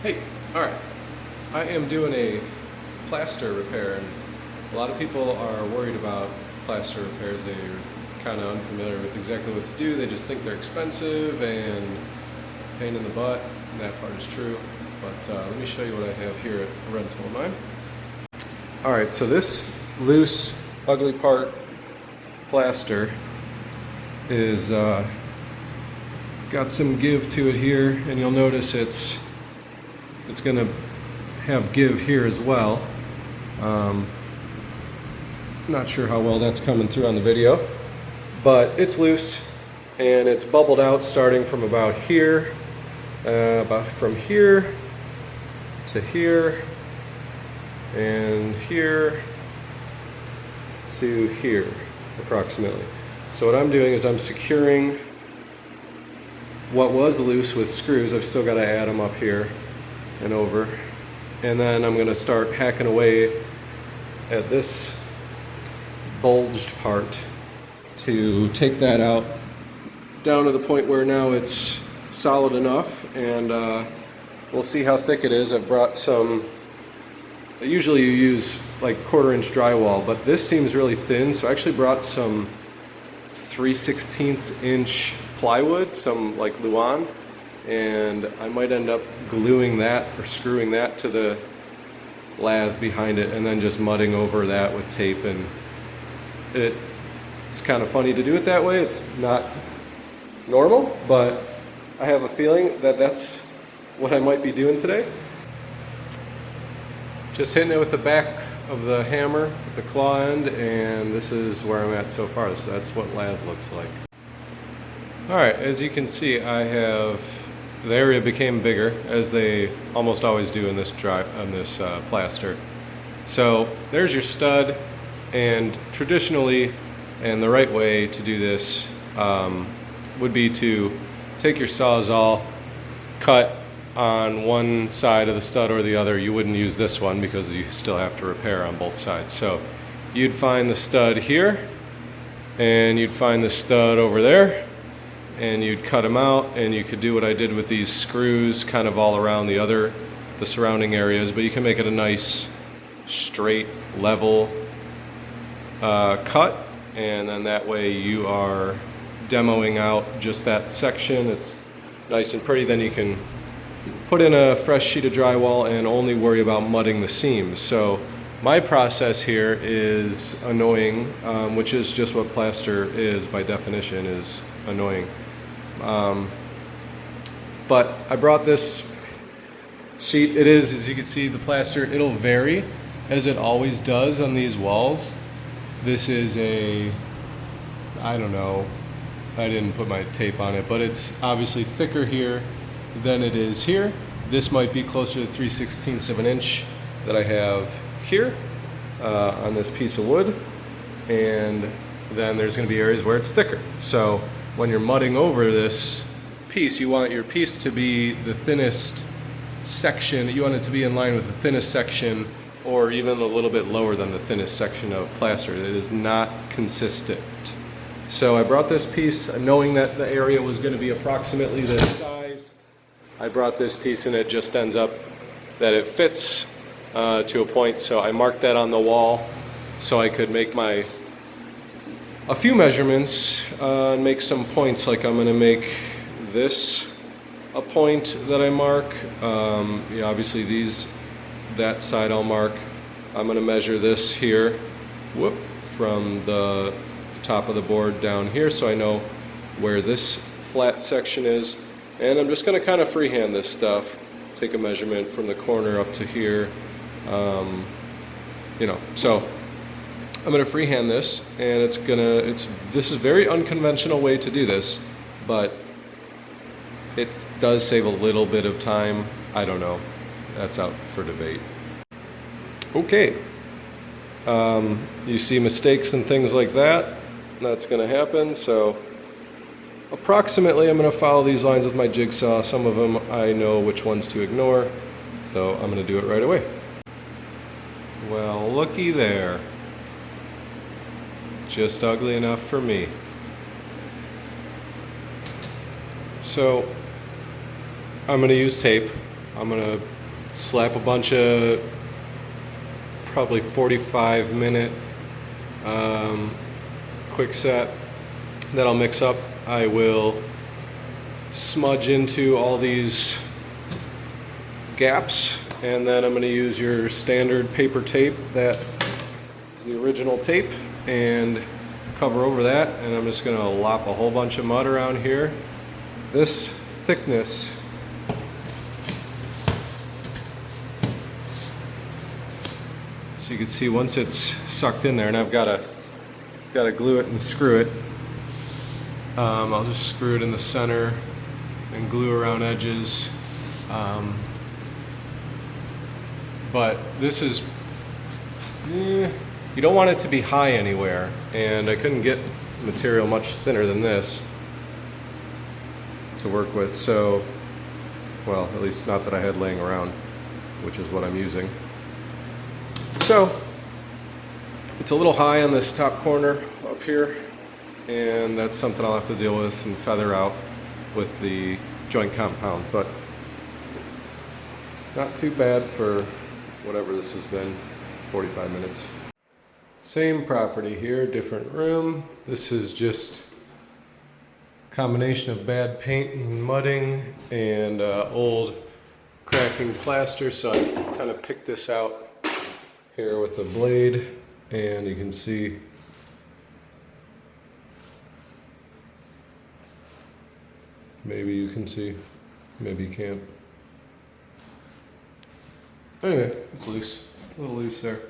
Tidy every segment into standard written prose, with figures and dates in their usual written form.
Hey, alright. I am doing a plaster repair, and a lot of people are worried about plaster repairs. They're kind of unfamiliar with exactly what to do. They just think they're expensive and pain in the butt, and that part is true. But let me show you what I have here at a rental of mine. Alright, so this loose, ugly part plaster is got some give to it here, and you'll notice it's going to have give here as well. Not sure how well that's coming through on the video, but it's loose and it's bubbled out starting from about here, about from here to here, and here to here approximately. So what I'm doing is I'm securing what was loose with screws. I've still got to add them up here and over, and then I'm going to start hacking away at this bulged part to take that out down to the point where now it's solid enough, and we'll see how thick it is. I've brought some, usually you use like 1/4 inch drywall, but this seems really thin, so I actually brought some 3/16 inch plywood, some like Luan, and I might end up gluing that or screwing that to the lathe behind it and then just mudding over that with tape. And it's kind of funny to do it that way. It's not normal, but I have a feeling that that's what I might be doing today. Just hitting it with the back of the hammer with the claw end, and this is where I'm at so far. So that's what lathe looks like. Alright, as you can see, the area became bigger, as they almost always do in this plaster. So there's your stud, and traditionally, and the right way to do this would be to take your sawzall, cut on one side of the stud or the other. You wouldn't use this one because you still have to repair on both sides. So you'd find the stud here, and you'd find the stud over there, and you'd cut them out, and you could do what I did with these screws kind of all around the surrounding areas, but you can make it a nice straight level cut, and then that way you are demoing out just that section. It's nice and pretty. Then you can put in a fresh sheet of drywall and only worry about mudding the seams. So my process here is annoying, which is just what plaster is by definition, is annoying. But I brought this sheet. It is, as you can see, the plaster, it'll vary as it always does on these walls. This is I don't know, I didn't put my tape on it, but it's obviously thicker here than it is here. This might be closer to 3/16 of an inch that I have here on this piece of wood, and then there's going to be areas where it's thicker. So when you're mudding over this piece, you want your piece to be the thinnest section. You want it to be in line with the thinnest section, or even a little bit lower than the thinnest section of plaster. It is not consistent. So I brought this piece knowing that the area was going to be approximately this size. I brought this piece, and it just ends up that it fits to a point. So I marked that on the wall so I could make a few measurements and make some points. Like I'm going to make this a point that I mark. Yeah, obviously that side I'll mark. I'm going to measure this here, from the top of the board down here, so I know where this flat section is. And I'm just going to kind of freehand this stuff, take a measurement from the corner up to here. So I'm going to freehand this, and this is a very unconventional way to do this, but it does save a little bit of time. I don't know. That's out for debate. Okay. You see mistakes and things like that. That's going to happen. So approximately I'm going to follow these lines with my jigsaw. Some of them I know which ones to ignore, so I'm going to do it right away. Well, looky there. Just ugly enough for me. So I'm going to use tape I'm gonna slap a bunch of probably 45-minute quick set that I'll mix up. I will smudge into all these gaps, and then I'm going to use your standard paper tape that is the original tape and cover over that, and I'm just going to lop a whole bunch of mud around here. This thickness so you can see once it's sucked in there, and I've got to glue it and screw it. I'll just screw it in the center and glue around edges. But this is, you don't want it to be high anywhere, and I couldn't get material much thinner than this to work with, so, well, at least not that I had laying around, which is what I'm using. So, it's a little high on this top corner up here, and that's something I'll have to deal with and feather out with the joint compound, but not too bad for whatever this has been, 45 minutes. Same property here, different room. This is just a combination of bad paint and mudding and old cracking plaster, so I kind of picked this out here with a blade, and you can see maybe you can see, maybe you can't. Anyway, it's loose, a little loose there.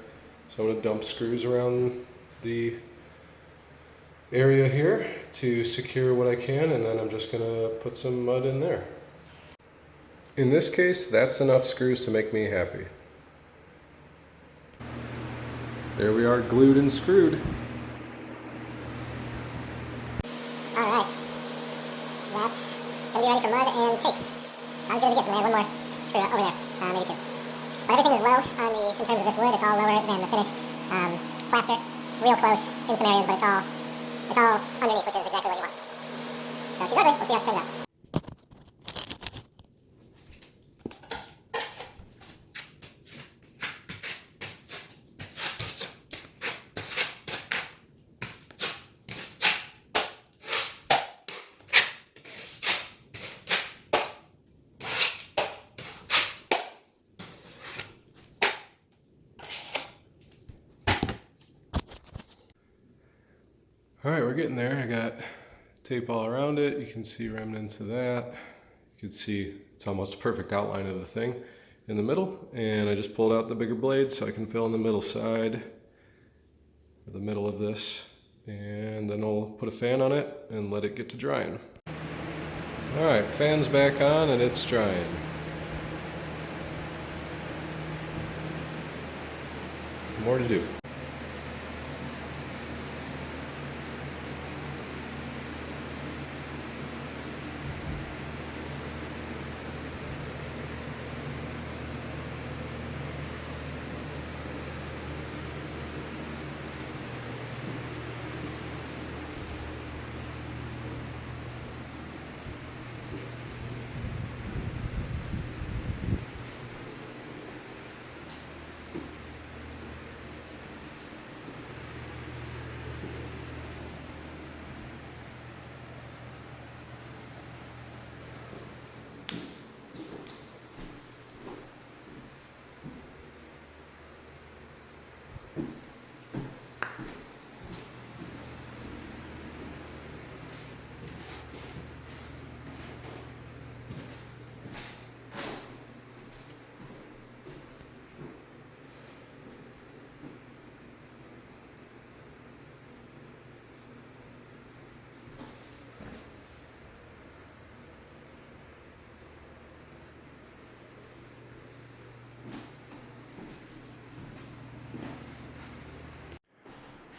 So I'm going to dump screws around the area here to secure what I can, and then I'm just going to put some mud in there. In this case, that's enough screws to make me happy. There we are, glued and screwed. Alright, that's going to be ready for mud and tape. Not as good as it gets, we have one more screw over there, maybe two. But everything is low in terms of this wood. It's all lower than the finished plaster. It's real close in some areas, but it's all underneath, which is exactly what you want. So she's ugly. We'll see how she turns out. All right, we're getting there. I got tape all around it. You can see remnants of that. You can see it's almost a perfect outline of the thing in the middle. And I just pulled out the bigger blade so I can fill in the middle side, or the middle of this. And then I'll put a fan on it and let it get to drying. All right, fan's back on and it's drying. More to do.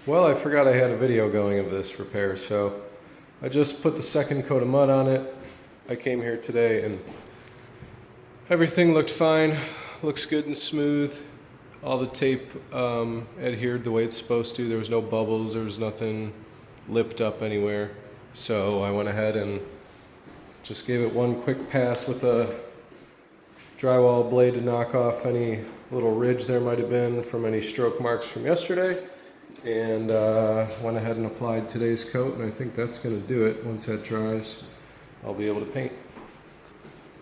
Well, I forgot I had a video going of this repair, so I just put the second coat of mud on it. I came here today and everything looked fine, looks good and smooth. All the tape adhered the way it's supposed to. There was no bubbles, there was nothing lipped up anywhere. So I went ahead and just gave it one quick pass with a drywall blade to knock off any little ridge there might have been from any stroke marks from yesterday. And went ahead and applied today's coat, and I think that's going to do it. Once that dries, I'll be able to paint.